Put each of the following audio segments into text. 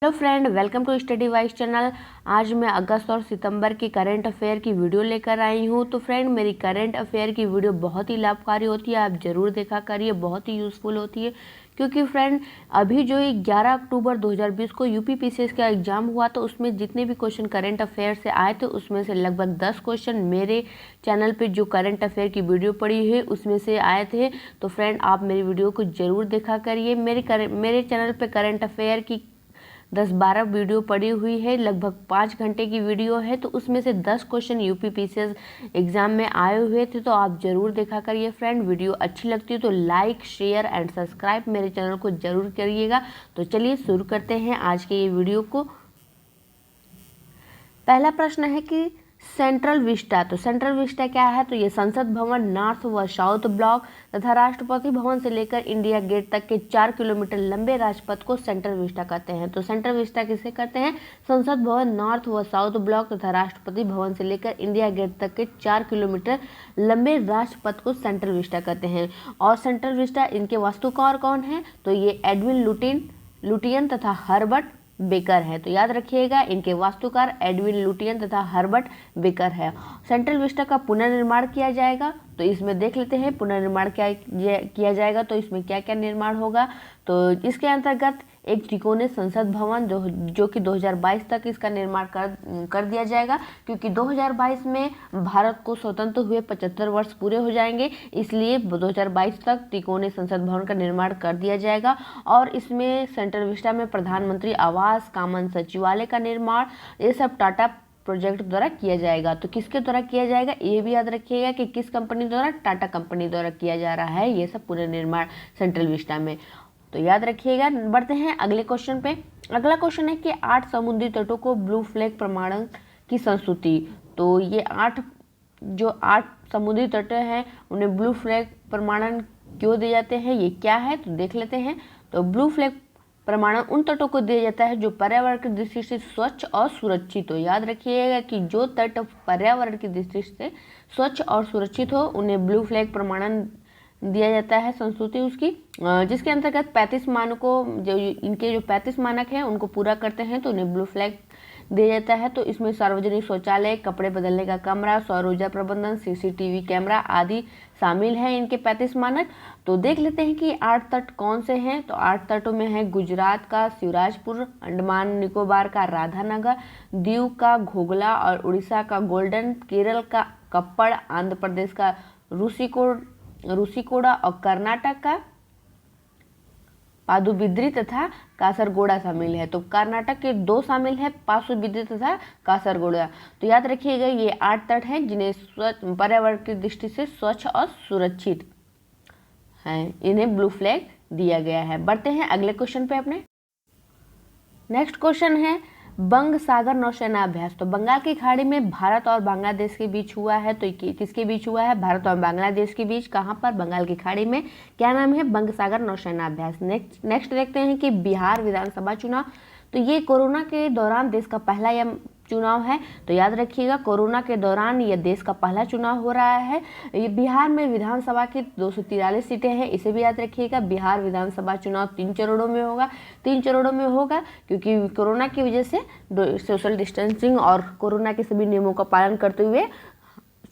Hello friend, welcome to study wise channel. आज मैं अगस्त और सितंबर की करंट अफेयर की वीडियो लेकर आई हूँ। तो फ्रेंड, मेरी करंट अफेयर की वीडियो बहुत ही लाभकारी होती है, आप ज़रूर देखा करिए, बहुत ही यूज़फुल होती है। क्योंकि फ्रेंड, अभी जो 11 अक्टूबर 2020 को यूपीपीसीएस का एग्ज़ाम हुआ, तो उसमें जितने भी क्वेश्चन करंट अफेयर से आए थे उसमें से लगभग 10 क्वेश्चन मेरे चैनल पे जो करंट अफेयर की वीडियो पड़ी है उसमें से आए थे। तो फ्रेंड, आप मेरी वीडियो को ज़रूर देखा करिए। मेरे चैनल पे करंट अफेयर की 10-12 वीडियो पड़ी हुई है, लगभग 5 घंटे की वीडियो है। तो उसमें से 10 क्वेश्चन यूपीपीसीएस एग्जाम में आए हुए थे, तो आप ज़रूर देखा करिए फ्रेंड। वीडियो अच्छी लगती है तो लाइक, शेयर एंड सब्सक्राइब मेरे चैनल को ज़रूर करिएगा। तो चलिए शुरू करते हैं आज के ये वीडियो को। पहला प्रश्न है कि सेंट्रल विस्टा, तो सेंट्रल विस्टा क्या है? तो ये संसद भवन, नॉर्थ व साउथ ब्लॉक तथा राष्ट्रपति भवन से लेकर इंडिया गेट तक के 4 किलोमीटर लंबे राजपथ को सेंट्रल विस्टा कहते हैं। तो सेंट्रल विस्टा किसे कहते हैं? संसद भवन, नॉर्थ व साउथ ब्लॉक तथा राष्ट्रपति भवन से लेकर इंडिया गेट तक के 4 किलोमीटर लंबे राजपथ को सेंट्रल विस्टा कहते हैं। और सेंट्रल विस्टा, इनके वास्तुकार कौन है? तो ये एडविन लुटियन तथा हर्बर्ट बेकर है। तो याद रखिएगा, इनके वास्तुकार एडविन लुटियन तथा हर्बर्ट बेकर है। सेंट्रल विस्टा का पुनर्निर्माण किया जाएगा, तो इसमें देख लेते हैं पुनर्निर्माण क्या किया जाएगा। तो इसमें क्या क्या निर्माण होगा? तो इसके अंतर्गत एक त्रिकोणीय संसद भवन जो कि 2022 तक इसका निर्माण कर दिया जाएगा, क्योंकि 2022 में भारत को स्वतंत्र हुए 75 वर्ष पूरे हो जाएंगे, इसलिए 2022 तक त्रिकोणीय संसद भवन का निर्माण कर दिया जाएगा। और इसमें सेंट्रल विस्टा में प्रधानमंत्री आवास, कॉमन सचिवालय का निर्माण, ये सब टाटा प्रोजेक्ट द्वारा किया जाएगा। तो किसके द्वारा किया जाएगा ये भी याद रखिएगा कि किस कंपनी द्वारा? टाटा कंपनी द्वारा किया जा रहा है ये सब पुनर्निर्माण सेंट्रल विस्टा में। तो याद रखिएगा। बढ़ते हैं अगले क्वेश्चन पे। अगला क्वेश्चन है कि 8 समुद्री तटों को ब्लू फ्लैग प्रमाणन की संस्तुति। तो ये 8 समुद्री तट हैं उन्हें ब्लू फ्लैग प्रमाणन क्यों दिए जाते हैं, ये क्या है? तो देख लेते हैं। तो ब्लू फ्लैग प्रमाणन उन तटों को दिया जाता है जो पर्यावरण की दृष्टि से स्वच्छ और सुरक्षित हो। याद रखिएगा कि जो तट पर्यावरण की दृष्टि से स्वच्छ और सुरक्षित हो उन्हें ब्लू फ्लैग प्रमाणन दिया जाता है, संस्तुति उसकी, जिसके अंतर्गत 35 मानकों, जो इनके जो 35 मानक हैं उनको पूरा करते हैं तो उन्हें ब्लू फ्लैग दिया जाता है। तो इसमें सार्वजनिक शौचालय, कपड़े बदलने का कमरा, सौर ऊर्जा प्रबंधन, सीसीटीवी कैमरा आदि शामिल हैं इनके 35 मानक। तो देख लेते हैं कि 8 तट कौन से हैं। तो 8 तटों में है गुजरात का शिवराजपुर, अंडमान निकोबार का राधानगर, दीव का घोघला और उड़ीसा का गोल्डन, केरल का कप्पड़, आंध्र प्रदेश का रूसीकोड़ा और कर्नाटक का पादुबिद्री तथा कासरगोड़ा शामिल है। तो कर्नाटक के 2 शामिल है, पादुबिद्री तथा कासरगोड़ा। तो याद रखिएगा ये 8 तट हैं जिन्हें पर्यावरण की दृष्टि से स्वच्छ और सुरक्षित हैं, इन्हें ब्लू फ्लैग दिया गया है। बढ़ते हैं अगले क्वेश्चन पे अपने। नेक्स्ट क्वेश्चन है बंग सागर नौसेना अभ्यास। तो बंगाल की खाड़ी में भारत और बांग्लादेश के बीच हुआ है। तो किसके बीच हुआ है? भारत और बांग्लादेश के बीच। कहाँ पर? बंगाल की खाड़ी में। क्या नाम है? बंग सागर नौसेना अभ्यास। नेक्स्ट देखते हैं कि बिहार विधानसभा चुनाव। तो ये कोरोना के दौरान देश का पहला यह चुनाव है। तो याद रखिएगा, कोरोना के दौरान यह देश का पहला चुनाव हो रहा है। ये बिहार में विधानसभा की 243 सीटें हैं, इसे भी याद रखिएगा। बिहार विधानसभा चुनाव 3 चरणों में होगा। 3 चरणों में होगा क्योंकि कोरोना की वजह से सोशल डिस्टेंसिंग और कोरोना के सभी नियमों का पालन करते हुए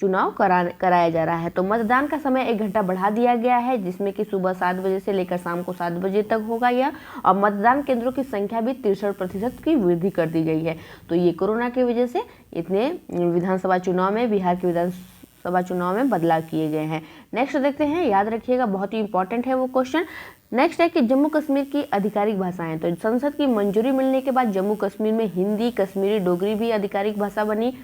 चुनाव कराया जा रहा है। तो मतदान का समय 1 घंटा बढ़ा दिया गया है, जिसमें कि सुबह 7 बजे से लेकर शाम को 7 बजे तक होगा यह। और मतदान केंद्रों की संख्या भी 63% की वृद्धि कर दी गई है। तो ये कोरोना की वजह से इतने विधानसभा चुनाव में, बिहार के विधानसभा चुनाव में बदलाव किए गए हैं। नेक्स्ट देखते हैं, याद रखिएगा बहुत ही इंपॉर्टेंट है वो क्वेश्चन। नेक्स्ट है कि जम्मू कश्मीर की आधिकारिक भाषाएं। तो संसद की मंजूरी मिलने के बाद जम्मू कश्मीर में हिंदी, कश्मीरी, डोगरी भी आधिकारिक भाषा बनी।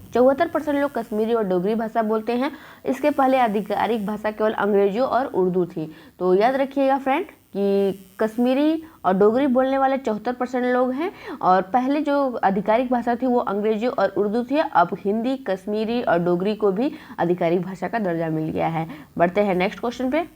74% लोग कश्मीरी और डोगरी भाषा बोलते हैं। इसके पहले आधिकारिक भाषा केवल अंग्रेजी और उर्दू थी। तो याद रखिएगा फ्रेंड कि कश्मीरी और डोगरी बोलने वाले 74% लोग हैं, और पहले जो आधिकारिक भाषा थी वो अंग्रेजी और उर्दू थी। अब हिंदी, कश्मीरी और डोगरी को भी आधिकारिक भाषा का दर्जा मिल गया है। बढ़ते हैं नेक्स्ट क्वेश्चन पे।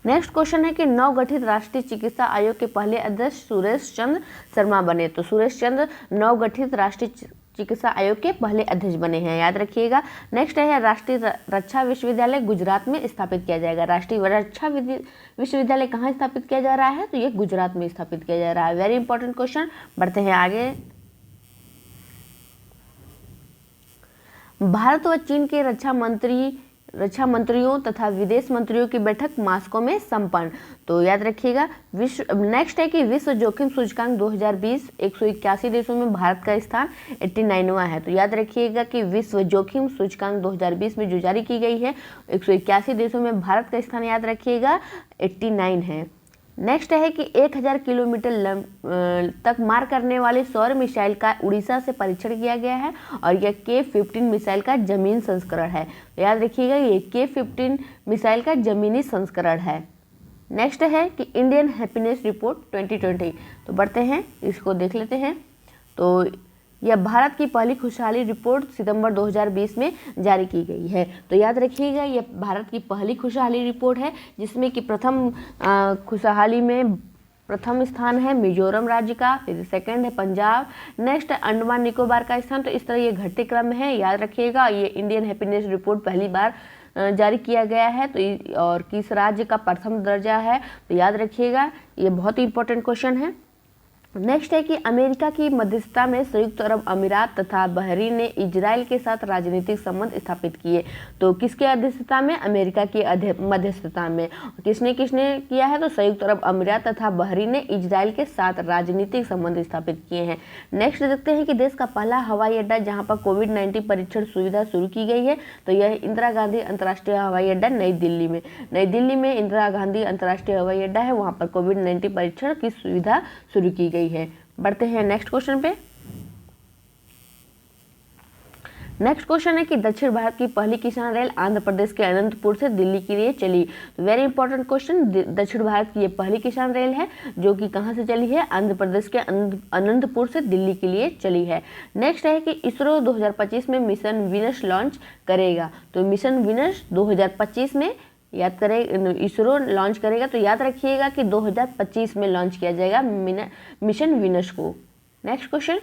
नेक्स्ट क्वेश्चन है कि नवगठित राष्ट्रीय चिकित्सा आयोग के पहले अध्यक्ष सुरेश चंद्र शर्मा बने। तो सुरेश चंद्र नवगठित राष्ट्रीय चिकित्सा आयोग के पहले अध्यक्ष बने हैं, याद रखिएगा। नेक्स्ट है राष्ट्रीय रक्षा विश्वविद्यालय गुजरात में स्थापित किया जाएगा। राष्ट्रीय रक्षा विश्वविद्यालय कहाँ स्थापित किया जा रहा है, तो ये गुजरात में स्थापित किया जा रहा है। Very important question. बढ़ते हैं आगे। भारत व चीन के रक्षा मंत्रियों तथा विदेश मंत्रियों की बैठक मास्को में संपन्न। तो याद रखिएगा। नेक्स्ट है कि विश्व जोखिम सूचकांक 2020 181 देशों में भारत का स्थान 89वां है। तो याद रखिएगा कि विश्व जोखिम सूचकांक 2020 में जो जारी की गई है 181 देशों में भारत का स्थान याद रखिएगा 89 है। नेक्स्ट है कि 1000 किलोमीटर तक मार करने वाले सौर मिसाइल का उड़ीसा से परीक्षण किया गया है और यह K-15 मिसाइल का जमीन संस्करण है। तो याद रखिएगा ये K-15 मिसाइल का जमीनी संस्करण है। नेक्स्ट है कि इंडियन हैप्पीनेस रिपोर्ट 2020। तो बढ़ते हैं, इसको देख लेते हैं। तो यह भारत की पहली खुशहाली रिपोर्ट सितंबर 2020 में जारी की गई है। तो याद रखिएगा यह भारत की पहली खुशहाली रिपोर्ट है, जिसमें कि प्रथम खुशहाली में प्रथम स्थान है मिजोरम राज्य का, फिर सेकंड है पंजाब, नेक्स्ट है अंडमान निकोबार का स्थान। तो इस तरह ये घटते क्रम में है, याद रखिएगा। ये इंडियन हैप्पीनेस रिपोर्ट पहली बार जारी किया गया है। तो और किस राज्य का प्रथम दर्जा है, तो याद रखिएगा ये बहुत ही इंपॉर्टेंट क्वेश्चन है। नेक्स्ट है कि अमेरिका की मध्यस्थता में संयुक्त अरब अमीरात तथा बहरीन ने इजराइल के साथ राजनीतिक संबंध स्थापित किए। तो किसके अध्यक्षता में, अमेरिका की मध्यस्थता में। किसने किया है, तो संयुक्त अरब अमीरात तथा बहरीन ने इजराइल के साथ राजनीतिक संबंध स्थापित किए हैं। नेक्स्ट देखते हैं कि देश का पहला हवाई अड्डा जहां पर कोविड-19 परीक्षण सुविधा शुरू की गई है, तो यह इंदिरा गांधी अंतर्राष्ट्रीय हवाई अड्डा नई दिल्ली में इंदिरा गांधी अंतर्राष्ट्रीय हवाई अड्डा है, वहां पर कोविड-19 परीक्षण की सुविधा शुरू की गई है। बढ़ते हैं नेक्स्ट क्वेश्चन पे। नेक्स्ट क्वेश्चन है कि दक्षिण भारत की पहली किसान रेल आंध्र प्रदेश के अनंतपुर से दिल्ली के लिए चली। तो वेरी इंपॉर्टेंट क्वेश्चन। दक्षिण भारत की ये पहली किसान रेल है जो कि कहां से चली है, आंध्र प्रदेश के अनंतपुर से दिल्ली के लिए चली है। नेक्स्ट है कि इसरो 2025 में मिशन विनस लॉन्च करेगा। तो मिशन विनस 2025 में याद करें इसरो लॉन्च करेगा। तो याद रखिएगा कि 2025 में लॉन्च किया जाएगा मिशन विनस को। Next question.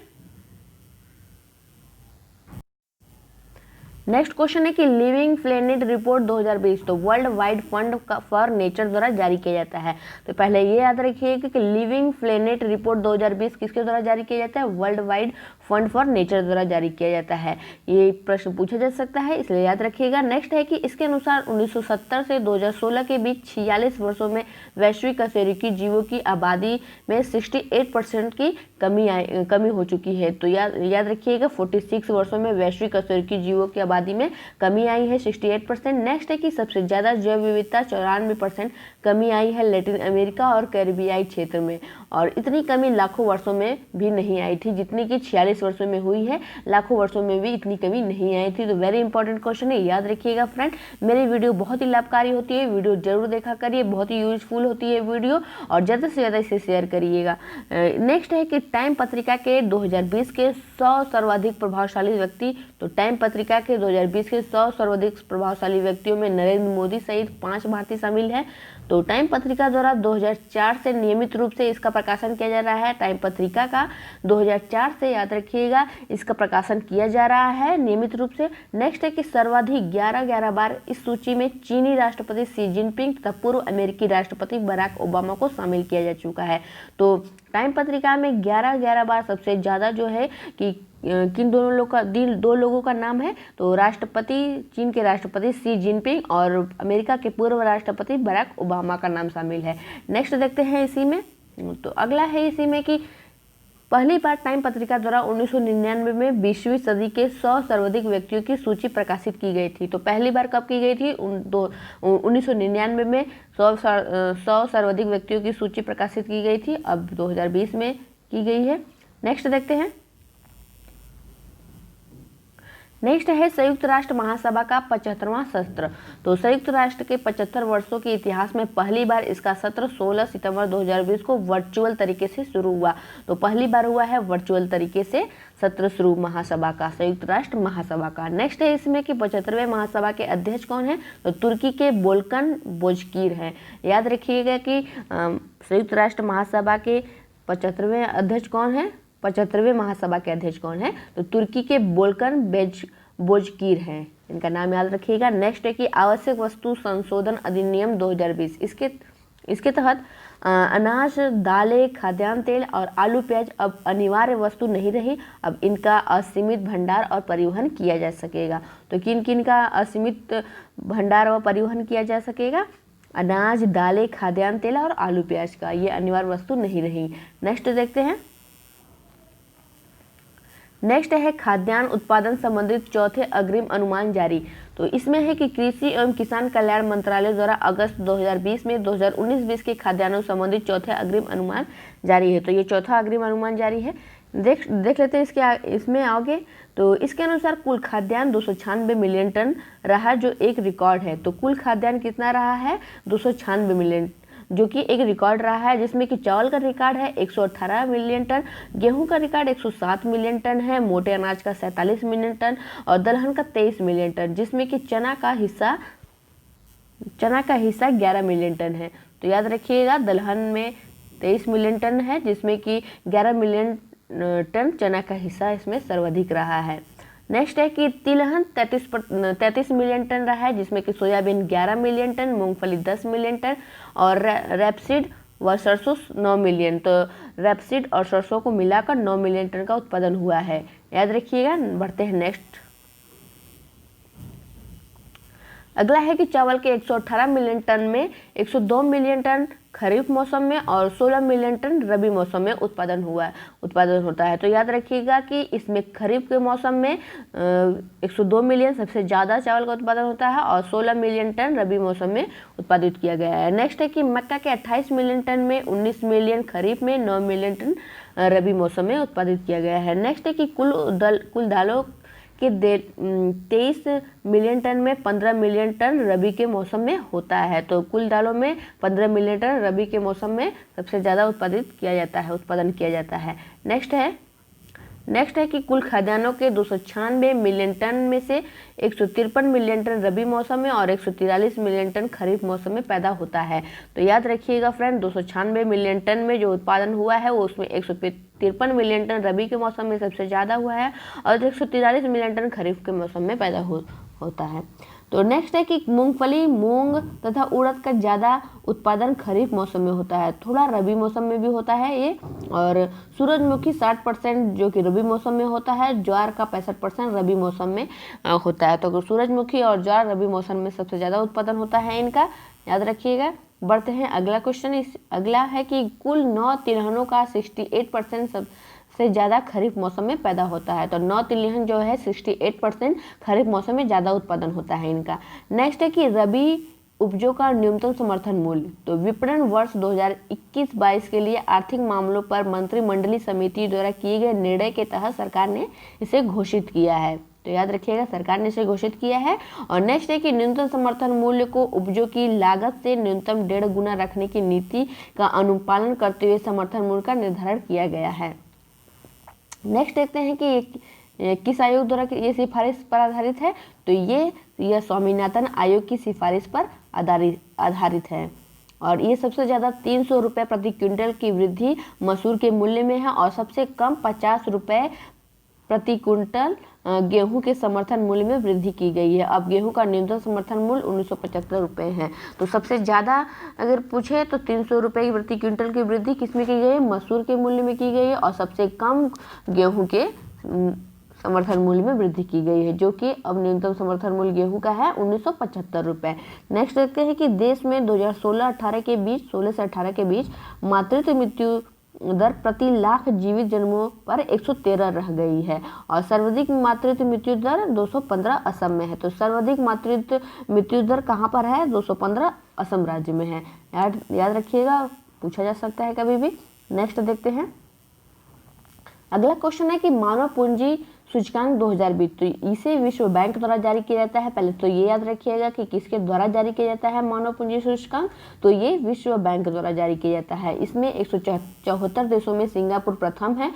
नेक्स्ट क्वेश्चन है कि लिविंग प्लेनेट रिपोर्ट 2020 तो world wide fund for nature द्वारा जारी किया जाता है। तो पहले ये याद रखिएगा कि लिविंग प्लेनेट रिपोर्ट 2020 किसके द्वारा जारी किया जाता है, world wide fund for nature द्वारा जारी किया जाता है। ये प्रश्न पूछा जा सकता है, इसलिए याद रखिएगा। नेक्स्ट है कि इसके अनुसार 1970 से 2016 के बीच 46 वर्षों में वैश्विक कशेरुकी जीवों की आबादी में 68% की कमी हो चुकी है। तो याद रखिएगा 46 वर्षों में वैश्विक कशेरुकी जीवों की आबादी में कमी आई है 68%। नेक्स्ट है कि सबसे ज्यादा जैव विविधता 94% कमी आई है लैटिन अमेरिका और कैरिबियाई क्षेत्र में, और इतनी कमी लाखों वर्षों में भी नहीं आई थी जितनी कि 46 वर्षों में हुई है। लाखों वर्षों में भी इतनी कमी नहीं आई थी। तो वेरी इंपॉर्टेंट क्वेश्चन है, याद रखिएगा फ्रेंड। मेरी वीडियो बहुत ही लाभकारी होती है, वीडियो जरूर देखा करिए, बहुत ही यूजफुल होती है वीडियो, और ज़्यादा से ज़्यादा इसे शेयर करिएगा। नेक्स्ट है कि टाइम पत्रिका के 2020 के 100 सर्वाधिक प्रभावशाली व्यक्ति। तो टाइम पत्रिका के 2020 के 100 सर्वाधिक प्रभावशाली व्यक्तियों में नरेंद्र मोदी सहित 5 भारतीय शामिल हैं। तो टाइम पत्रिका द्वारा 2004 से नियमित रूप से इसका प्रकाशन किया जा रहा है। टाइम पत्रिका का 2004 से याद रखिएगा इसका प्रकाशन किया जा रहा है नियमित रूप से। नेक्स्ट है कि सर्वाधिक 11 बार इस सूची में चीनी राष्ट्रपति शी जिनपिंग तथा पूर्व अमेरिकी राष्ट्रपति बराक ओबामा को शामिल किया जा चुका है। तो टाइम पत्रिका में 11 बार सबसे ज़्यादा जो है कि किन दो लोगों का नाम है, तो राष्ट्रपति चीन के राष्ट्रपति शी जिनपिंग और अमेरिका के पूर्व राष्ट्रपति बराक ओबामा का नाम शामिल है। नेक्स्ट देखते हैं इसी में। तो अगला है इसी में कि पहली बार टाइम पत्रिका द्वारा 1999 में 20वीं सदी के 100 सर्वाधिक व्यक्तियों की सूची प्रकाशित की गई थी। तो पहली बार कब की गई थी, 1999 में 100 सर्वाधिक व्यक्तियों की सूची प्रकाशित की गई थी, अब 2020 में की गई है। नेक्स्ट देखते हैं। नेक्स्ट है संयुक्त राष्ट्र महासभा का 75वां सत्र। तो संयुक्त राष्ट्र के 75 वर्षों के इतिहास में पहली बार इसका सत्र 16 सितंबर 2020 को वर्चुअल तरीके से शुरू हुआ। तो पहली बार हुआ है वर्चुअल तरीके से सत्र शुरू महासभा का, संयुक्त राष्ट्र महासभा का। नेक्स्ट है इसमें कि 75वें महासभा के अध्यक्ष कौन है, तो तुर्की के वोल्कन बोजकीर हैं। याद रखिएगा कि संयुक्त राष्ट्र महासभा के 75वें अध्यक्ष कौन है, 75वें महासभा के अध्यक्ष कौन है? तो तुर्की के बोल्कन बोजकीर हैं, इनका नाम याद रखिएगा। नेक्स्ट है कि आवश्यक वस्तु संशोधन अधिनियम 2020, इसके तहत अनाज, दालें, खाद्यान्न तेल और आलू प्याज अब अनिवार्य वस्तु नहीं रही, अब इनका असीमित भंडार और परिवहन किया जा सकेगा। तो किन किन का असीमित भंडार और परिवहन किया जा सकेगा? अनाज, दालें, खाद्यान्न तेल और आलू प्याज का, ये अनिवार्य वस्तु नहीं रही। नेक्स्ट देखते हैं। नेक्स्ट है खाद्यान्न उत्पादन संबंधित चौथे अग्रिम अनुमान जारी। तो इसमें है कि कृषि एवं किसान कल्याण मंत्रालय द्वारा अगस्त 2020 में 2019-20 के खाद्यान्नों संबंधित चौथे अग्रिम अनुमान जारी है। तो ये चौथा अग्रिम अनुमान जारी है। देख लेते हैं इसमें आगे। तो इसके अनुसार कुल खाद्यान्न 296 मिलियन टन रहा, जो एक रिकॉर्ड है। तो कुल खाद्यान्न कितना रहा है? 296 मिलियन, जो कि एक रिकॉर्ड रहा है, जिसमें कि चावल का रिकॉर्ड है 118 मिलियन टन, गेहूं का रिकॉर्ड 107 मिलियन टन है, मोटे अनाज का 47 मिलियन टन और दलहन का 23 मिलियन टन, जिसमें कि चना का हिस्सा 11 मिलियन टन है। तो याद रखिएगा, दलहन में 23 मिलियन टन है, जिसमें कि 11 मिलियन टन चना का हिस्सा इसमें सर्वाधिक रहा है। नेक्स्ट है कि तिलहन 33 मिलियन टन रहा है, जिसमें कि सोयाबीन 11 मिलियन टन, मूंगफली 10 मिलियन टन और रैपसीड व सरसों 9 मिलियन। तो रैपसीड और सरसों को मिलाकर 9 मिलियन टन का उत्पादन हुआ है, याद रखिएगा। बढ़ते हैं नेक्स्ट। अगला है कि चावल के 118 मिलियन टन में 102 मिलियन टन खरीफ मौसम में और 16 मिलियन टन रबी मौसम में उत्पादन होता है। तो याद रखिएगा कि इसमें खरीफ के मौसम में 102 मिलियन सबसे ज़्यादा चावल का उत्पादन होता है और 16 मिलियन टन रबी मौसम में उत्पादित किया गया है। नेक्स्ट है कि मक्का के 28 मिलियन टन में 19 मिलियन खरीफ में, 9 मिलियन टन रबी मौसम में उत्पादित किया गया है। नेक्स्ट है कि कुल दालों कि 23 मिलियन टन में 15 मिलियन टन रबी के मौसम में होता है। तो कुल दालों में 15 मिलियन टन रबी के मौसम में सबसे ज़्यादा उत्पादन किया जाता है। नेक्स्ट है कि कुल खाद्यान्नों के 296 मिलियन टन में से 153 मिलियन टन रबी मौसम में और 143 मिलियन टन खरीफ मौसम में पैदा होता है। तो याद रखिएगा फ्रेंड, 296 मिलियन टन में जो उत्पादन हुआ है वो उसमें 153 मिलियन टन रबी के मौसम में सबसे ज़्यादा हुआ है और 143 मिलियन टन खरीफ के मौसम में पैदा होता है। तो नेक्स्ट है कि मूंगफली, मूंग तथा उड़द का ज़्यादा उत्पादन खरीफ मौसम में होता है, थोड़ा रबी मौसम में भी होता है ये। और सूरजमुखी 60% जो कि रबी मौसम में होता है, ज्वार का 65% रबी मौसम में होता है। तो सूरजमुखी और ज्वार रबी मौसम में सबसे ज़्यादा उत्पादन होता है इनका, याद रखिएगा। बढ़ते हैं अगला क्वेश्चन। अगला है कि कुल 9 तिलहनों का 68% से ज़्यादा खरीफ मौसम में पैदा होता है। तो 9 तिलहन जो है 68% खरीफ मौसम में ज़्यादा उत्पादन होता है इनका। नेक्स्ट है कि रबी उपजों का न्यूनतम समर्थन मूल्य। तो विपणन वर्ष 2021-22 के लिए आर्थिक मामलों पर मंत्रिमंडलीय समिति द्वारा किए गए निर्णय के तहत सरकार ने इसे घोषित किया है। तो याद रखिएगा, सरकार ने इसे घोषित किया है। और नेक्स्ट है कि न्यूनतम समर्थन मूल्य को उपजों की लागत से न्यूनतम 1.5 गुना रखने की नीति का अनुपालन करते हुए समर्थन मूल्य का निर्धारण किया गया है। नेक्स्ट देखते हैं कि किस आयोग द्वारा ये सिफारिश पर आधारित है। तो यह स्वामीनाथन आयोग की सिफारिश पर आधारित है और ये सबसे ज़्यादा 300 रुपये प्रति क्विंटल की वृद्धि मसूर के मूल्य में है और सबसे कम 50 रुपये प्रति क्विंटल गेहूं के समर्थन मूल्य में वृद्धि की गई है। अब गेहूं का न्यूनतम समर्थन मूल्य 1975 रुपये है। तो सबसे ज़्यादा अगर पूछे तो 300 रुपये की प्रति क्विंटल की वृद्धि किसमें की गई है? मसूर के मूल्य में की गई है और सबसे कम गेहूं के समर्थन मूल्य में वृद्धि की गई है, जो कि अब न्यूनतम समर्थन मूल्य गेहूं का है 1975 रुपये। नेक्स्ट देखते हैं कि देश में 2016 से 18 के बीच मातृत्व मृत्यु दर प्रति लाख जीवित जन्मों पर 113 रह गई है और सर्वाधिक मातृत्व मृत्यु दर 215 असम में है। तो सर्वाधिक मातृत्व मृत्यु दर कहाँ पर है? 215 असम राज्य में है। याद रखिएगा, पूछा जा सकता है कभी भी। नेक्स्ट देखते हैं। अगला क्वेश्चन है कि मानव पूंजी सूचकांक 2020, तो इसे विश्व बैंक द्वारा जारी किया जाता है। पहले तो ये याद रखिएगा कि किसके द्वारा जारी किया जाता है मानव पूंजी सूचकांक। तो ये विश्व बैंक द्वारा जारी किया जाता है। इसमें 174 देशों में सिंगापुर प्रथम है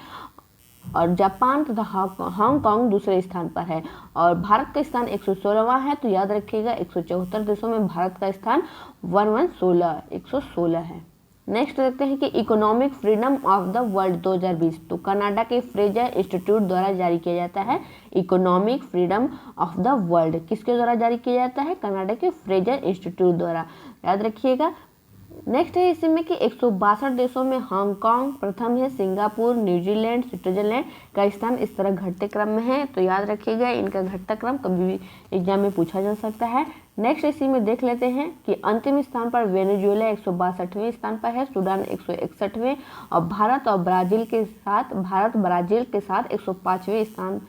और जापान तथा हांगकांग दूसरे स्थान पर है और भारत का स्थान 116वां है। तो याद रखिएगा 174 देशों में भारत का स्थान 116 है। नेक्स्ट देखते हैं कि economic freedom of the world 2020, तो कनाडा के फ्रेजर इंस्टीट्यूट द्वारा जारी किया जाता है। Economic freedom of the world किसके द्वारा जारी किया जाता है? कनाडा के फ्रेजर इंस्टीट्यूट द्वारा, याद रखिएगा। नेक्स्ट है इसी में कि 162 देशों में हांगकांग प्रथम है, सिंगापुर, न्यूजीलैंड, स्विट्जरलैंड का स्थान इस तरह घटते क्रम में है, तो याद रखिएगा इनका घटता क्रम कभी भी एग्जाम में पूछा जा सकता है। नेक्स्ट इसी में देख लेते हैं कि अंतिम स्थान पर वेनेजुएला 162वें स्थान पर है, सूडान 161वें और भारत ब्राजील के साथ 105वें स्थान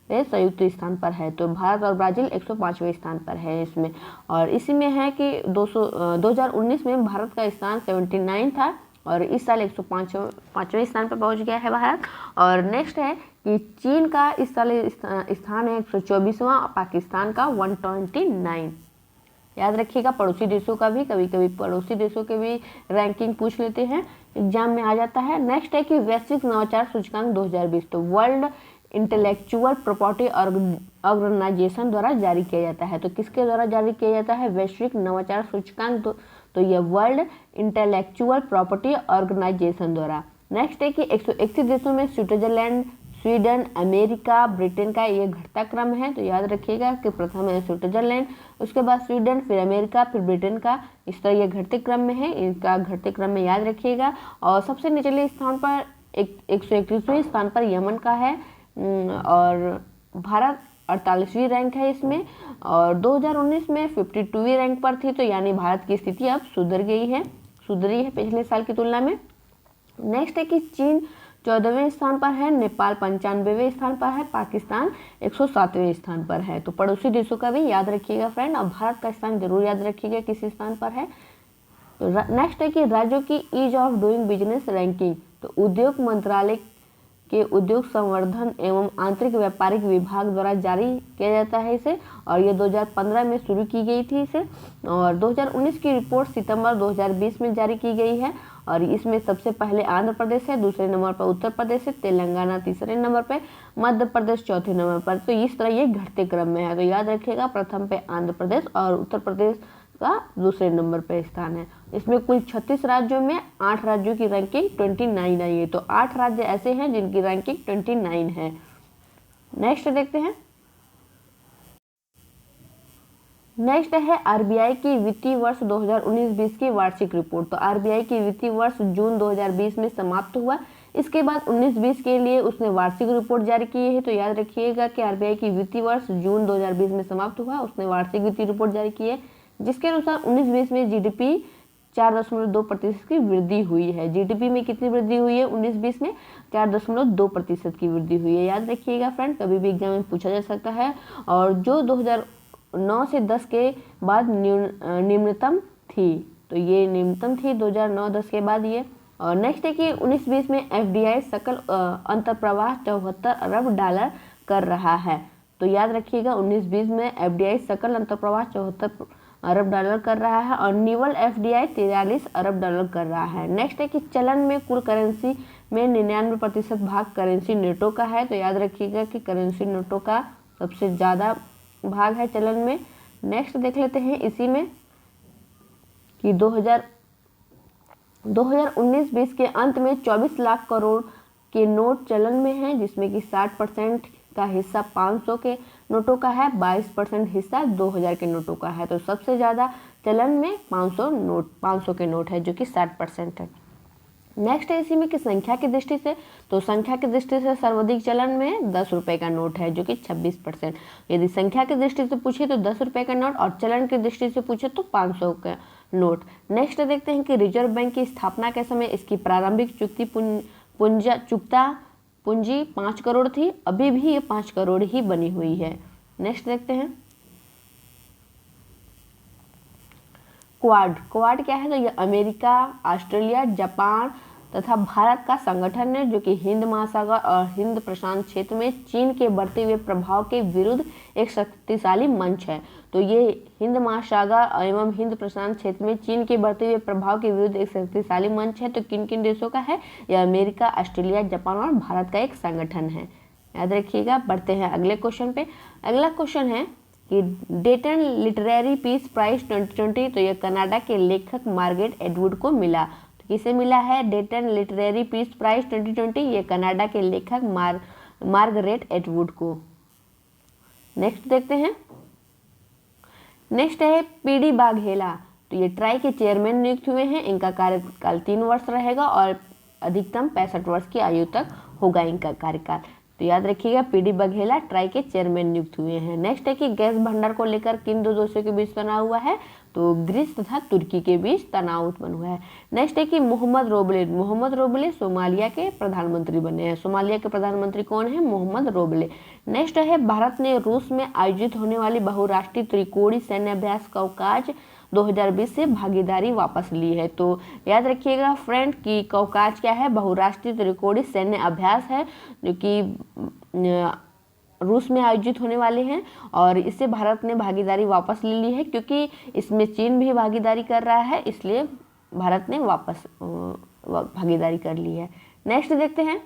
पे संयुक्त स्थान पर है। तो भारत और ब्राजील 105वें स्थान पर है इसमें। और इसी में है कि 2019 में भारत का स्थान 79 था और इस साल 105वें स्थान पर पहुंच गया है भारत। और नेक्स्ट है कि चीन का इस साल स्थान है 124वां और पाकिस्तान का 129। याद रखिएगा पड़ोसी देशों का भी, कभी कभी पड़ोसी देशों के भी रैंकिंग पूछ लेते हैं, एग्जाम में आ जाता है। नेक्स्ट है कि वैश्विक नवाचार सूचकांक 2020, तो वर्ल्ड इंटेलेक्चुअल प्रॉपर्टी ऑर्गेनाइजेशन द्वारा जारी किया जाता है। तो किसके द्वारा जारी किया जाता है? वैश्विक नवाचार सूचकांक, तो यह वर्ल्ड इंटेलेक्चुअल प्रॉपर्टी ऑर्गेनाइजेशन द्वारा। नेक्स्ट है कि 131 देशों में स्विट्जरलैंड, स्वीडन, अमेरिका, ब्रिटेन का ये घटता क्रम है, तो याद रखिएगा कि प्रथम है स्विट्जरलैंड, उसके बाद स्वीडन, फिर अमेरिका, फिर ब्रिटेन का, इस तरह ये घटते क्रम में है, इनका घटते क्रम में याद रखिएगा। और सबसे निचले स्थान पर 131वें स्थान पर यमन का है और भारत 48वीं रैंक है इसमें। और 2019 में 52वीं रैंक पर थी, तो यानी भारत की स्थिति अब सुधरी है पिछले साल की तुलना में। नेक्स्ट है कि चीन 14वें स्थान पर है, नेपाल 95वें स्थान पर है, पाकिस्तान 107वें स्थान पर है। तो पड़ोसी देशों का भी याद रखिएगा फ्रेंड, और भारत का स्थान जरूर याद रखिएगा किस स्थान पर है। तो नेक्स्ट है कि राज्यों की ease of doing business ranking, तो उद्योग मंत्रालय के उद्योग संवर्धन एवं आंतरिक व्यापारिक विभाग द्वारा जारी किया जाता है इसे, और ये 2015 में शुरू की गई थी इसे, और 2019 की रिपोर्ट सितंबर 2020 में जारी की गई है। और इसमें सबसे पहले आंध्र प्रदेश है, दूसरे नंबर पर उत्तर प्रदेश है, तेलंगाना तीसरे नंबर पे, मध्य प्रदेश चौथे नंबर पर। तो इस तरह ये घटते क्रम में है, तो याद रखिएगा प्रथम पे आंध्र प्रदेश और उत्तर प्रदेश का दूसरे नंबर पर स्थान है। इसमें कुल 36 राज्यों में 8 राज्यों की रैंकिंग 29 आई है, तो 8 राज्य ऐसे हैं जिनकी रैंकिंग 29 है। नेक्स्ट देखते हैं, नेक्स्ट है आरबीआई की वित्तीय वर्ष 2019-20 की वार्षिक रिपोर्ट। तो आरबीआई की वित्तीय वर्ष जून 2020 में समाप्त हुआ, इसके बाद 19-20 के लिए उसने वार्षिक रिपोर्ट जारी की है। तो याद रखिएगा कि आरबीआई की वित्तीय वर्ष जून 2020 में समाप्त हुआ, उसने वार्षिक वित्तीय रिपोर्ट जारी की है, जिसके अनुसार 19-20 में जीडीपी 4.2% की वृद्धि हुई है। जीडीपी में कितनी वृद्धि हुई है? 19-20 में 4.2% की वृद्धि हुई है। याद रखिएगा फ्रेंड, कभी भी एग्जाम में पूछा जा सकता है। और जो 2009 से 10 के बाद निम्नतम थी, तो ये निम्नतम थी 2009-10 के बाद ये। और नेक्स्ट है कि 19-20 में एफडीआई सकल अंतर्प्रवाह 74 अरब डॉलर कर रहा है। तो याद रखिएगा 19-20 में एफडीआई सकल अंतर्प्रवाह 74 अरब डॉलर कर रहा है और निवल एफडीआई 43 अरब डॉलर कर रहा है। नेक्स्ट है कि चलन में कुल करेंसी में 99% भाग करेंसी नोटों का है। तो याद रखिएगा कि करेंसी नोटों का सबसे ज़्यादा भाग है चलन में। नेक्स्ट देख लेते हैं इसी में कि 2019-20 के अंत में 24 लाख करोड़ के नोट चलन में हैं, जिसमें कि 60% का हिस्सा 500 के नोटों का है, 22% हिस्सा 2000 के नोटों का है। तो सबसे ज़्यादा चलन में 500 के नोट है, जो कि 60% है। नेक्स्ट है इसी में कि संख्या की दृष्टि से, तो संख्या की दृष्टि से सर्वाधिक चलन में 10 रुपये का नोट है, जो कि 26%। यदि संख्या की दृष्टि से पूछे तो 10 रुपये का नोट, और चलन की दृष्टि से पूछे तो 500 का नोट। नेक्स्ट देखते हैं कि रिजर्व बैंक की स्थापना के समय इसकी प्रारंभिक चुकता पूंजी 5 करोड़ थी, अभी भी ये 5 करोड़ ही बनी हुई है। नेक्स्ट देखते हैं क्वाड क्या है? तो ये अमेरिका, ऑस्ट्रेलिया, जापान तथा भारत का संगठन है, जो कि हिंद महासागर और हिंद प्रशांत क्षेत्र में चीन के बढ़ते हुए प्रभाव के विरुद्ध एक शक्तिशाली मंच है। तो ये हिंद महासागर एवं हिंद प्रशांत क्षेत्र में चीन के बढ़ते हुए प्रभाव के विरुद्ध एक शक्तिशाली मंच है। तो किन किन देशों का है? यह अमेरिका, ऑस्ट्रेलिया, जापान और भारत का एक संगठन है। याद रखिएगा। बढ़ते हैं अगले क्वेश्चन पे। अगला क्वेश्चन है कि डेटन लिटरेरी पीस प्राइज 2020, तो यह कनाडा के लेखक मार्गरेट एटवुड को मिला। तो किसे मिला है डेटन लिटरेरी पीस प्राइज 2020? ये कनाडा के लेखक मार्गरेट एटवुड को। नेक्स्ट देखते हैं। नेक्स्ट है पीडी बाघेला, तो ये ट्राई के चेयरमैन नियुक्त हुए हैं। इनका कार्यकाल 3 वर्ष रहेगा और अधिकतम 65 वर्ष की आयु तक होगा इनका कार्यकाल। तो याद रखिएगा पीडी बघेला ट्राई के चेयरमैन नियुक्त हुए हैं। नेक्स्ट है कि गैस भंडार को लेकर किन दो देशों के बीच तनाव हुआ है? तो ग्रीस तथा तुर्की के बीच तनाव उत्पन्न हुआ है। नेक्स्ट है कि मोहम्मद रोबले सोमालिया के प्रधानमंत्री बने हैं। सोमालिया के प्रधानमंत्री कौन है? मोहम्मद रोबले। नेक्स्ट है भारत ने रूस में आयोजित होने वाली बहुराष्ट्रीय त्रिकोणीय सैन्य अभ्यास कौकाज 2020 से भागीदारी वापस ली है। तो याद रखिएगा फ्रेंड कि कौकाज क्या है? बहुराष्ट्रीय त्रिकोणीय सैन्य अभ्यास है जो कि रूस में आयोजित होने वाले हैं और इससे भारत ने भागीदारी वापस ले ली है, क्योंकि इसमें चीन भी भागीदारी कर रहा है, इसलिए भारत ने वापस भागीदारी कर ली है। नेक्स्ट देखते हैं।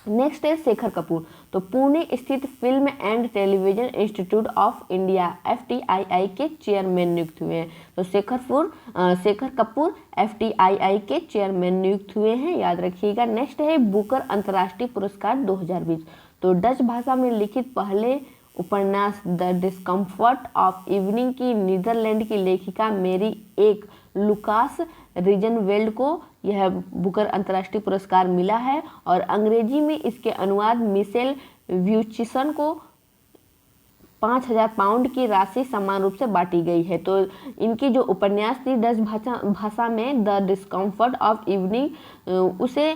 नेक्स्ट है शेखर कपूर, तो पुणे स्थित film and television institute of India FTII के चेयरमैन नियुक्त हुए हैं। तो शेखर कपूर FTII के चेयरमैन नियुक्त हुए हैं, याद रखिएगा। नेक्स्ट है बुकर अंतर्राष्ट्रीय पुरस्कार 2020, तो डच भाषा में लिखित पहले उपन्यास द डिस्कम्फर्ट ऑफ इवनिंग की नीदरलैंड की लेखिका मेरी एक लुकास रिजनवेल्ड को यह बुकर अंतर्राष्ट्रीय पुरस्कार मिला है और अंग्रेजी में इसके अनुवाद मिशेल व्यूचिसन को 5,000 पाउंड की राशि समान रूप से बांटी गई है। तो इनकी जो उपन्यास थी डच भाषा में द डिस्कम्फर्ट ऑफ इवनिंग उसके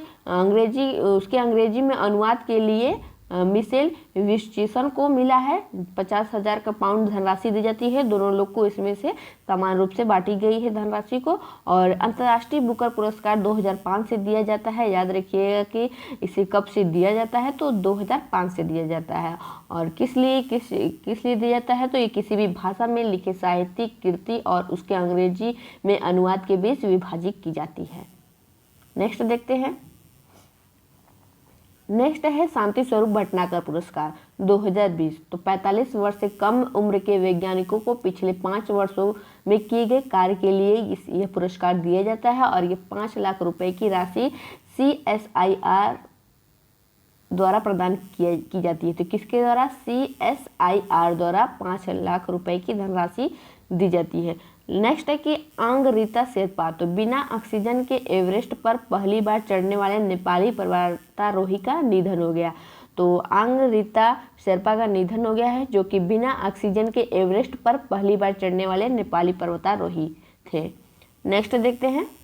अंग्रेजी में अनुवाद के लिए मिशेल व्यूचिसन को मिला है। 50,000 का पाउंड धनराशि दी जाती है, दोनों लोग को इसमें से समान रूप से बांटी गई है धनराशि को। और अंतर्राष्ट्रीय बुकर पुरस्कार 2005 से दिया जाता है, याद रखिएगा कि इसे कब से दिया जाता है? तो 2005 से दिया जाता है। और किस लिए दिया जाता है? तो ये किसी भी भाषा में लिखे साहित्यिक कृति और उसके अंग्रेजी में अनुवाद के बीच विभाजित की जाती है। नेक्स्ट देखते हैं। नेक्स्ट है शांति स्वरूप भटनागर पुरस्कार 2020, तो 45 वर्ष से कम उम्र के वैज्ञानिकों को पिछले 5 वर्षों में किए गए कार्य के लिए यह पुरस्कार दिया जाता है और ये 5 लाख रुपए की राशि CSIR द्वारा प्रदान की जाती है। तो किसके द्वारा? CSIR द्वारा 5 लाख रुपए की धनराशि दी जाती है। नेक्स्ट है कि आंग रीता शेरपा, तो बिना ऑक्सीजन के एवरेस्ट पर पहली बार चढ़ने वाले नेपाली पर्वतारोही का निधन हो गया। तो आंग रीता शेरपा का निधन हो गया है, जो कि बिना ऑक्सीजन के एवरेस्ट पर पहली बार चढ़ने वाले नेपाली पर्वतारोही थे। नेक्स्ट देखते हैं।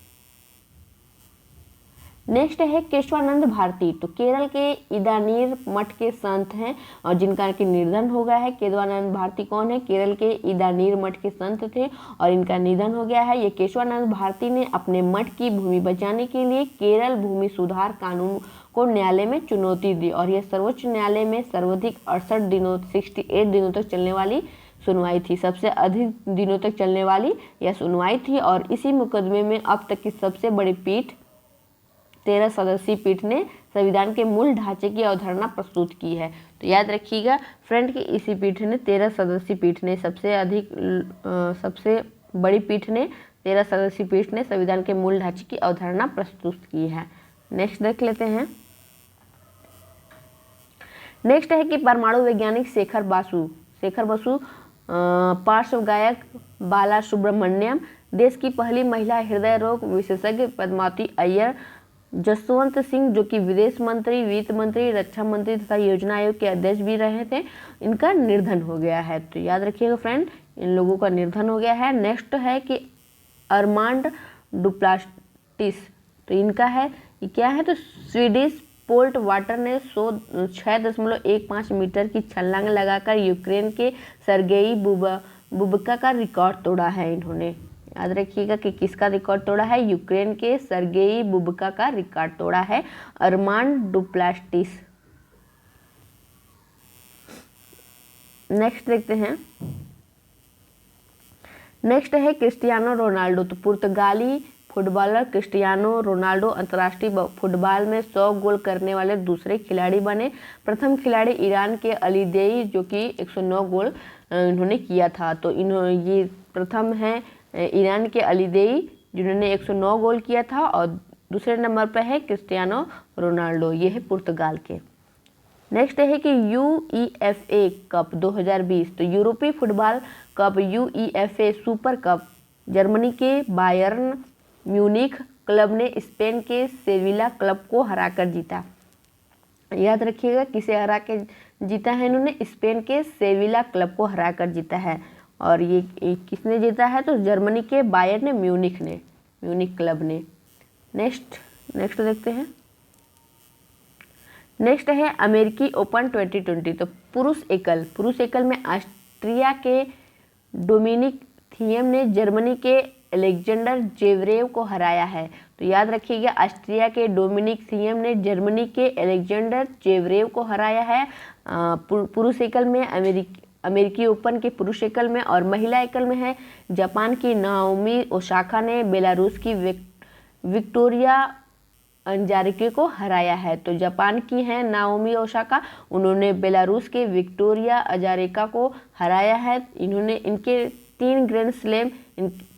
नेक्स्ट है केशवानंद भारती, तो केरल के इदानीर मठ के संत हैं और जिनका कि निधन हो गया है। केशवानंद भारती कौन है? केरल के इदानीर मठ के संत थे और इनका निधन हो गया है। ये केशवानंद भारती ने अपने मठ की भूमि बचाने के लिए केरल भूमि सुधार कानून को न्यायालय में चुनौती दी और यह सर्वोच्च न्यायालय में सर्वाधिक 68 दिनों तक चलने वाली सुनवाई थी। सबसे अधिक दिनों तक चलने वाली यह सुनवाई थी और इसी मुकदमे में अब तक की सबसे बड़ी पीठ 13 सदस्यीय पीठ ने संविधान के मूल ढांचे की अवधारणा प्रस्तुत की है। तो याद रखिएगा फ्रेंड कि इसी पीठ ने 13 सदस्यीय पीठ ने सबसे बड़ी पीठ ने 13 सदस्यीय पीठ ने संविधान के मूल ढांचे की अवधारणा प्रस्तुत की है। नेक्स्ट देख लेते हैं। नेक्स्ट है कि परमाणु वैज्ञानिक शेखर बसु पार्श्व गायक बाला सुब्रमण्यम, देश की पहली महिला हृदय रोग विशेषज्ञ पद्मावती अय्यर, जसवंत सिंह जो कि विदेश मंत्री, वित्त मंत्री, रक्षा मंत्री तथा योजना आयोग के अध्यक्ष भी रहे थे, इनका निधन हो गया है। तो याद रखिएगा फ्रेंड इन लोगों का निधन हो गया है। नेक्स्ट है कि अरमांड डुप्लास्टिस, तो इनका है ये क्या है? तो स्वीडिश पोल्ट वाटर ने 6.15 मीटर की छलांग लगाकर यूक्रेन के सर्गेई बुबका का रिकॉर्ड तोड़ा है। इन्होंने याद रखिएगा कि किसका रिकॉर्ड तोड़ा है? यूक्रेन के सर्गेई बुबका का रिकॉर्ड तोड़ा है अरमांड डुप्लास्टिस। नेक्स्ट देखते हैं। नेक्स्ट है क्रिस्टियानो रोनाल्डो, तो पुर्तगाली फुटबॉलर क्रिस्टियानो रोनाल्डो अंतर्राष्ट्रीय फुटबॉल में 100 गोल करने वाले दूसरे खिलाड़ी बने। प्रथम खिलाड़ी ईरान के अलीदेई जो कि 109 गोल इन्होंने किया था। तो ये प्रथम है ईरान के अलीदेई जिन्होंने 109 गोल किया था, और दूसरे नंबर पर है क्रिस्टियानो रोनाल्डो, ये है पुर्तगाल के। नेक्स्ट है कि UEFA कप 2020, तो यूरोपीय football cup UEFA super cup Germany के बायर्न म्यूनिख क्लब ने स्पेन के सेविला क्लब को हराकर जीता। याद रखिएगा किसे हरा के जीता है इन्होंने, स्पेन के सेविला क्लब को हराकर जीता है। और ये किसने जीता है, तो जर्मनी के बायर्न म्यूनिख क्लब ने। नेक्स्ट देखते हैं। नेक्स्ट है अमेरिकी ओपन 2020, तो पुरुष एकल में ऑस्ट्रिया के डोमिनिक थिएम ने जर्मनी के अलेक्जेंडर जेवरेव को हराया है। तो याद रखिएगा ऑस्ट्रिया के डोमिनिक थिएम ने जर्मनी के अलेक्जेंडर जेवरेव को हराया है पुरुष एकल में, अमेरिकी ओपन के पुरुष एकल में। और महिला एकल में है जापान की नाओमी ओसाका ने बेलारूस की विक्टोरिया अंजारिके को हराया है। तो जापान की हैं नाओमी ओसाका, उन्होंने बेलारूस के विक्टोरिया अजारेका को हराया है। इन्होंने इनके 3 ग्रैंड स्लैम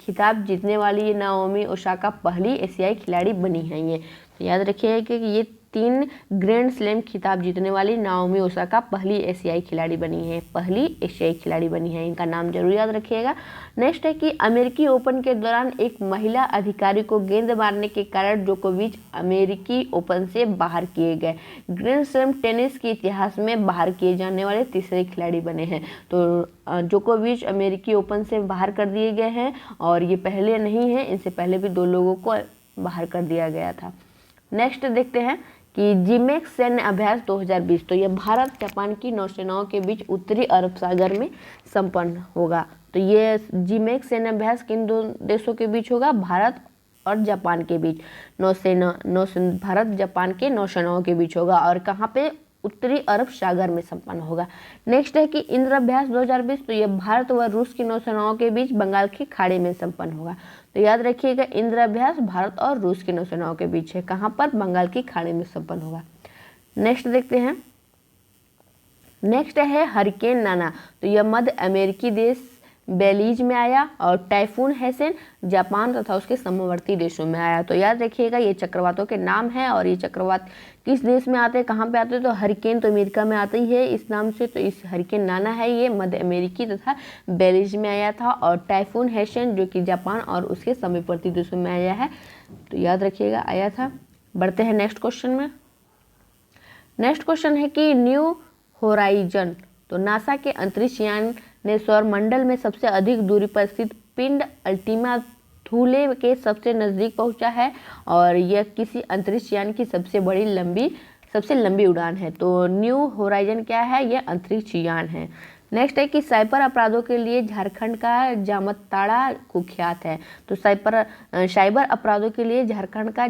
खिताब जीतने वाली ये नाओमी ओसाका पहली एशियाई खिलाड़ी बनी हैं ये। तो याद रखिएगा कि ये 3 ग्रैंड स्लैम खिताब जीतने वाली नाओमी ओसाका पहली एशियाई खिलाड़ी बनी है, इनका नाम जरूर याद रखिएगा। नेक्स्ट है कि अमेरिकी ओपन के दौरान एक महिला अधिकारी को गेंद मारने के कारण जोकोविच अमेरिकी ओपन से बाहर किए गए। ग्रैंड स्लैम टेनिस के इतिहास में बाहर किए जाने वाले तीसरे खिलाड़ी बने हैं। तो जोकोविच अमेरिकी ओपन से बाहर कर दिए गए हैं, और ये पहले नहीं है, इनसे पहले भी 2 लोगों को बाहर कर दिया गया था। नेक्स्ट देखते हैं कि जिमेक्स सैन्य अभ्यास 2020, तो यह भारत जापान की नौसेनाओं के बीच उत्तरी अरब सागर में संपन्न होगा। तो ये जिमेक्स सैन्य अभ्यास किन 2 देशों के बीच होगा, भारत और जापान के बीच, भारत जापान के नौसेनाओं के बीच होगा। और कहाँ पे, उत्तरी अरब सागर में संपन्न होगा। नेक्स्ट है कि इंद्र अभ्यास 2020, तो यह भारत व रूस की नौसेनाओं के बीच बंगाल की खाड़ी में संपन्न होगा। तो याद रखिएगा इंद्र अभ्यास भारत और रूस की नौसेनाओं के बीच है, कहाँ पर, बंगाल की खाड़ी में संपन्न होगा। नेक्स्ट देखते हैं। नेक्स्ट है हरिकेन नाना, तो यह मध्य अमेरिकी देश बेलीज में आया, और टाइफून हैसन जापान तथा उसके समवर्ती देशों में आया। तो याद रखिएगा ये चक्रवातों के नाम हैं, और ये चक्रवात किस देश में आते हैं, कहाँ पे आते हैं, तो हरिकेन तो अमेरिका में आती है इस नाम से। तो इस हरिकेन नाना है ये मध्य अमेरिकी तथा बेलीज में आया था, और टाइफून हैसन जो कि जापान और उसके समीपवर्ती देशों में आया है। तो याद रखिएगा आया था। बढ़ते हैं नेक्स्ट क्वेश्चन में। नेक्स्ट क्वेश्चन है कि न्यू होराइजन, तो नासा के अंतरिक्ष यान ने सौरमंडल में सबसे अधिक दूरी पर स्थित पिंड अल्टीमा थूले के सबसे नज़दीक पहुंचा है, और यह किसी अंतरिक्ष यान की सबसे लंबी उड़ान है। तो न्यू होराइजन क्या है, यह अंतरिक्ष यान है। नेक्स्ट है कि साइबर अपराधों के लिए झारखंड का जामताड़ा कुख्यात है। तो साइबर अपराधों के लिए झारखंड का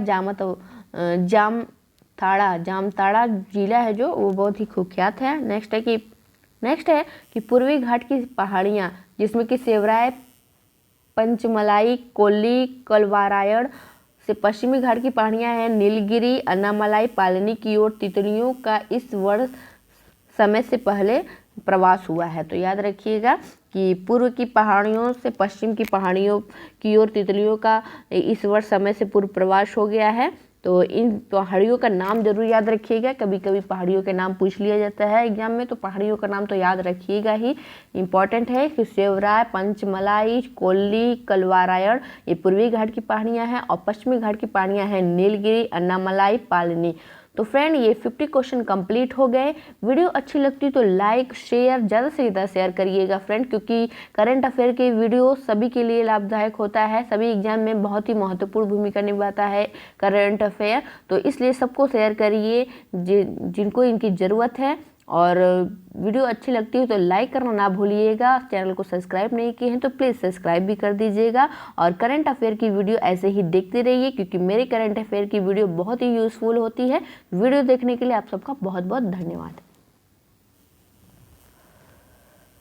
जामताड़ा जिला है जो, वो बहुत ही कुख्यात है। नेक्स्ट है कि पूर्वी घाट की पहाड़ियाँ, जिसमें कि सेवराय, पंचमलाई, कोल्ली, कलवारायण से पश्चिमी घाट की पहाड़ियाँ हैं नीलगिरी, अन्नामलाई, पालनी की ओर तितलियों का इस वर्ष समय से पहले प्रवास हुआ है। तो याद रखिएगा कि पूर्व की पहाड़ियों से पश्चिम की पहाड़ियों की ओर तितलियों का इस वर्ष समय से पूर्व प्रवास हो गया है। तो इन पहाड़ियों का नाम जरूर याद रखिएगा, कभी कभी पहाड़ियों के नाम पूछ लिया जाता है एग्जाम में, तो पहाड़ियों का नाम तो याद रखिएगा ही, इम्पॉर्टेंट है कि सेवराय, पंचमलाई, कोल्ली, कलवारायण ये पूर्वी घाट की पहाड़ियाँ हैं, और पश्चिमी घाट की पहाड़ियाँ हैं नीलगिरी, अन्नामलाई, पालनी। तो फ्रेंड ये 50 क्वेश्चन कंप्लीट हो गए। वीडियो अच्छी लगती तो लाइक शेयर ज़्यादा से ज़्यादा शेयर करिएगा फ्रेंड, क्योंकि करंट अफेयर के वीडियो सभी के लिए लाभदायक होता है, सभी एग्जाम में बहुत ही महत्वपूर्ण भूमिका निभाता है करंट अफेयर। तो इसलिए सबको शेयर करिए जिनको इनकी ज़रूरत है, और वीडियो अच्छी लगती है तो लाइक करना ना भूलिएगा। चैनल को सब्सक्राइब नहीं किए हैं तो प्लीज़ सब्सक्राइब भी कर दीजिएगा, और करंट अफेयर की वीडियो ऐसे ही देखते रहिए, क्योंकि मेरे करंट अफेयर की वीडियो बहुत ही यूज़फुल होती है। वीडियो देखने के लिए आप सबका बहुत बहुत धन्यवाद।